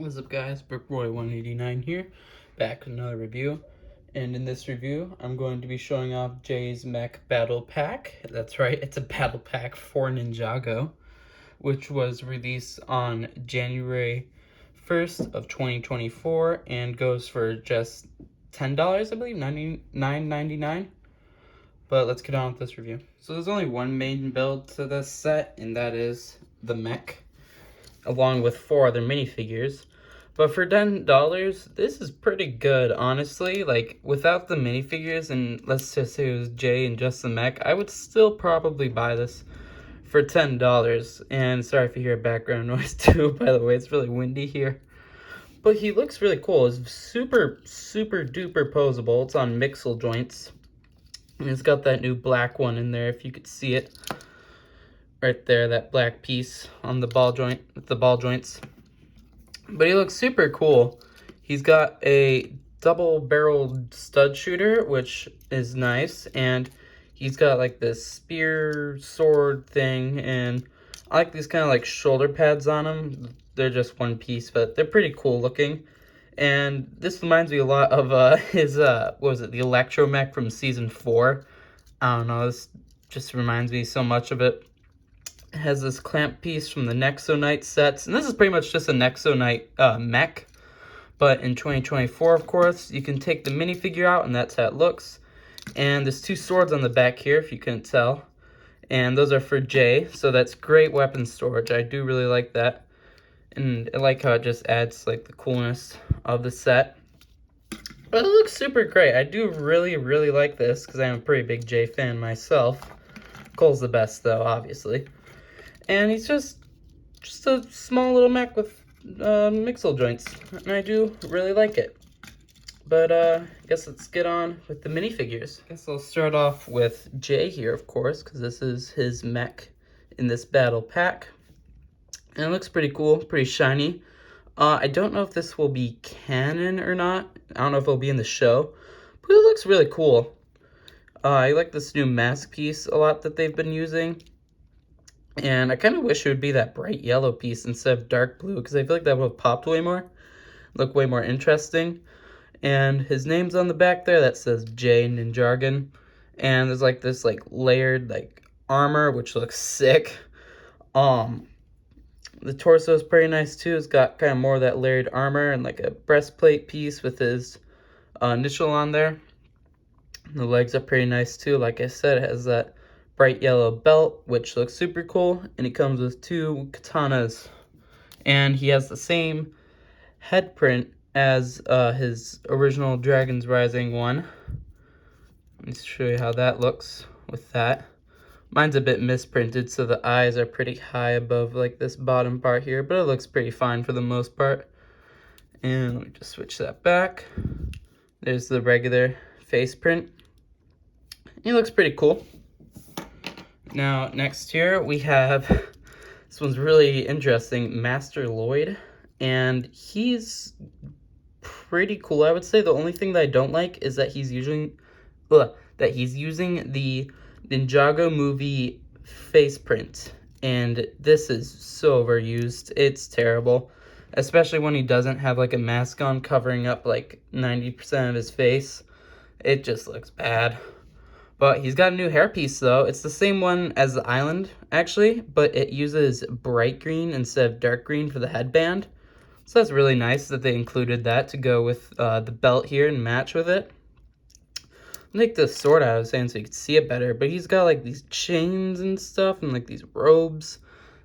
What's up guys, BrickBoy189 here, back with another review. And in this review, I'm going to be showing off Jay's Mech Battle Pack. That's right, it's a battle pack for Ninjago, which was released on January 1st of 2024 and goes for just $10, I believe, $9.99. But let's get on with this review. So there's only one main build to this set, and that is the Mech, along with 4 other minifigures. But for $10, this is pretty good, honestly. Like, without the minifigures, and let's just say it was Jay and just the Mech, I would still probably buy this for $10. And sorry if you hear background noise too, by the way, it's really windy here. But he looks really cool. It's super duper posable. It's on mixel joints. And it's got that new black one in there, if you could see it. Right there, that black piece on the ball joint, with the ball joints. But he looks super cool. He's got a double-barreled stud shooter, which is nice, and he's got like this spear sword thing, and I like these kind of like shoulder pads on him. They're just one piece, but they're pretty cool looking. And this reminds me a lot of his what was it, the Electro Mech from season 4. I don't know, this just reminds me so much of it. It has this clamp piece from the Nexo Knight sets, and this is pretty much just a Nexo Knight mech. But in 2024, of course, you can take the minifigure out, and that's how it looks. And there's 2 swords on the back here, if you couldn't tell. And those are for Jay, so that's great weapon storage. I do really like that. And I like how it just adds like the coolness of the set. But it looks super great. I do really like this, because I'm a pretty big Jay fan myself. Cole's the best, though, obviously. And he's just a small little mech with mixel joints, and I do really like it. But I guess let's get on with the minifigures. I guess I'll start off with Jay here, of course, because this is his mech in this battle pack. And it looks pretty cool, pretty shiny. I don't know if this will be canon or not. I don't know if it'll be in the show, but it looks really cool. I like this new mask piece a lot that they've been using. And I kind of wish it would be that bright yellow piece instead of dark blue, because I feel like that would have popped way more, look way more interesting. And his name's on the back there that says Jay Ninjago. And there's like this like layered like armor, which looks sick. The torso is pretty nice too. It's got kind of more of that layered armor and like a breastplate piece with his initial on there. And the legs are pretty nice too. Like I said, it has that bright yellow belt, which looks super cool, and it comes with 2 katanas. And he has the same head print as his original Dragon's Rising one. Let me show you how that looks with that. Mine's a bit misprinted, so the eyes are pretty high above like this bottom part here, but it looks pretty fine for the most part. And let me just switch that back. There's the regular face print. He looks pretty cool. Now, next here we have, this one's really interesting, Master Lloyd. And he's pretty cool. I would say the only thing that I don't like is that he's using the Ninjago movie face print. And this is so overused. It's terrible. Especially when he doesn't have like a mask on covering up like 90% of his face. It just looks bad. But he's got a new hairpiece, though. It's the same one as the island, actually, but it uses bright green instead of dark green for the headband. So that's really nice that they included that to go with the belt here and match with it. I'll take the sword out of his hand so you can see it better, but he's got like these chains and stuff and like these robes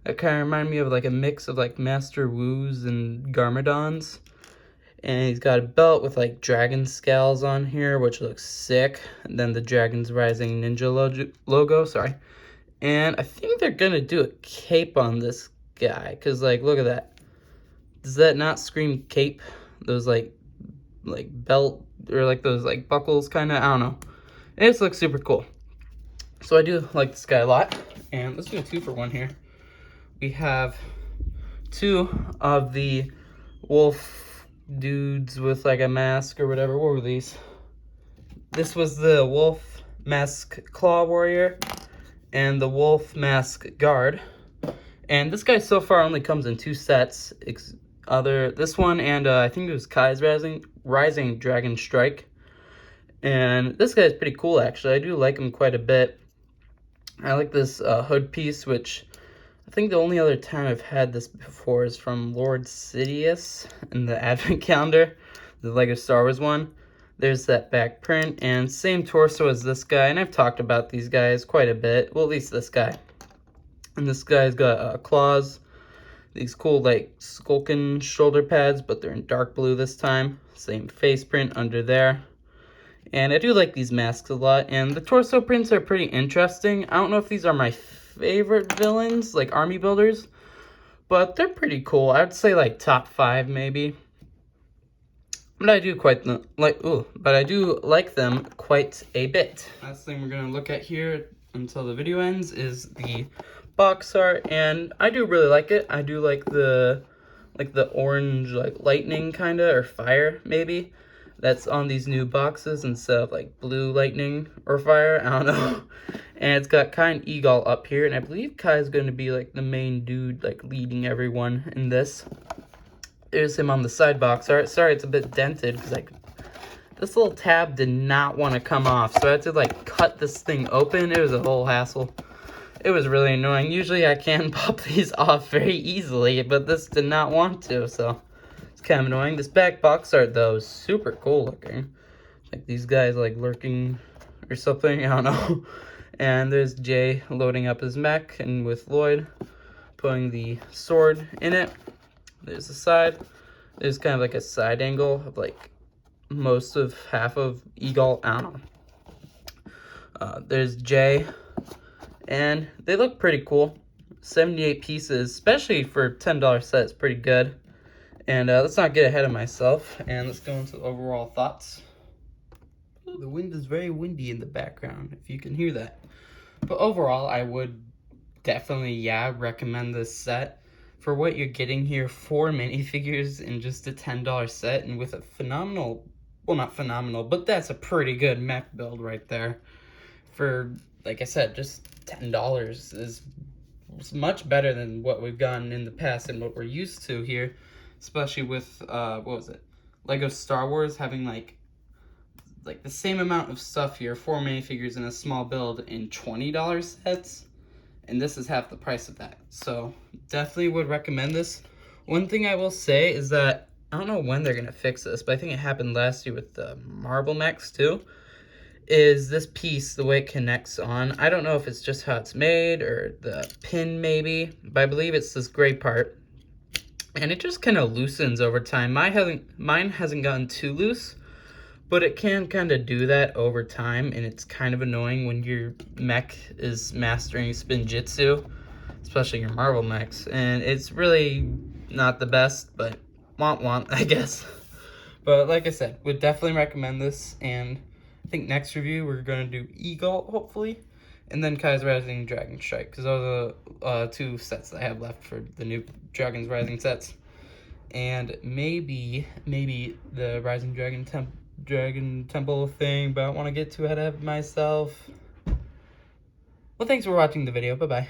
that kind of remind me of like a mix of like Master Wu's and Garmadons. And he's got a belt with like dragon scales on here, which looks sick. And then the Dragon's Rising Ninja logo, sorry. And I think they're gonna do a cape on this guy, because like, look at that. Does that not scream cape? Those like belt, or like those like buckles kind of, I don't know. It just looks super cool. So I do like this guy a lot. And let's do a 2-for-1 here. We have 2 of the wolf dudes with like a mask or whatever. What were these? This was the wolf mask claw warrior and the wolf mask guard. And this guy so far only comes in 2 sets. this one, and I think it was Kai's Rising Dragon Strike. And this guy's pretty cool, actually. I do like him quite a bit. I like this hood piece, which I think the only other time I've had this before is from Lord Sidious in the Advent Calendar, the LEGO Star Wars one. There's that back print, and same torso as this guy, and I've talked about these guys quite a bit. Well, at least this guy. And this guy's got claws, these cool, like, Skulkin shoulder pads, but they're in dark blue this time. Same face print under there. And I do like these masks a lot, and the torso prints are pretty interesting. I don't know if these are my favorite villains, like army builders, but they're pretty cool. I would say like top 5 maybe. But I do like them quite a bit. Last thing we're gonna look at here until the video ends is the box art, and I do really like it. I do like the orange, like lightning kinda, or fire maybe, that's on these new boxes instead of like blue lightning or fire. I don't know. And it's got Kai and Eagle up here, and I believe Kai is going to be like the main dude, like leading everyone in this. There's him on the side box art. Sorry, it's a bit dented because like this little tab did not want to come off, so I had to like cut this thing open. It was a whole hassle. It was really annoying. Usually I can pop these off very easily, but this did not want to, so it's kind of annoying. This back box art though is super cool looking. Like these guys like lurking or something, I don't know. And there's Jay loading up his mech, and with Lloyd putting the sword in it. There's the side. There's kind of like a side angle of like half of Eagle. I don't know. There's Jay, and they look pretty cool. 78 pieces, especially for a $10 set, is pretty good. And let's not get ahead of myself, and let's go into overall thoughts. The wind is very windy in the background, if you can hear that. But overall, I would definitely, recommend this set. For what you're getting here, 4 minifigures in just a $10 set, and with a phenomenal, well, not phenomenal, but that's a pretty good mech build right there. For, like I said, just $10 is much better than what we've gotten in the past and what we're used to here, especially with, LEGO Star Wars having, like the same amount of stuff here, 4 minifigures in a small build in $20 sets, and this is half the price of that. So definitely would recommend this. One thing I will say is that I don't know when they're gonna fix this, but I think it happened last year with the Marble Mechs too, is this piece, the way it connects on. I don't know if it's just how it's made or the pin maybe, but I believe it's this gray part, and it just kind of loosens over time. Mine hasn't gotten too loose, but it can kind of do that over time, and it's kind of annoying when your mech is mastering Spinjitzu, especially your Marvel mechs, and it's really not the best, but want, I guess. But like I said, would definitely recommend this, and I think next review we're going to do Eagle, hopefully, and then Kai's Rising Dragon Strike, because those are the 2 sets that I have left for the new Dragon's Rising sets. And maybe the Rising Dragon Temple thing, but I don't want to get too ahead of myself. Well, thanks for watching the video. Bye-bye.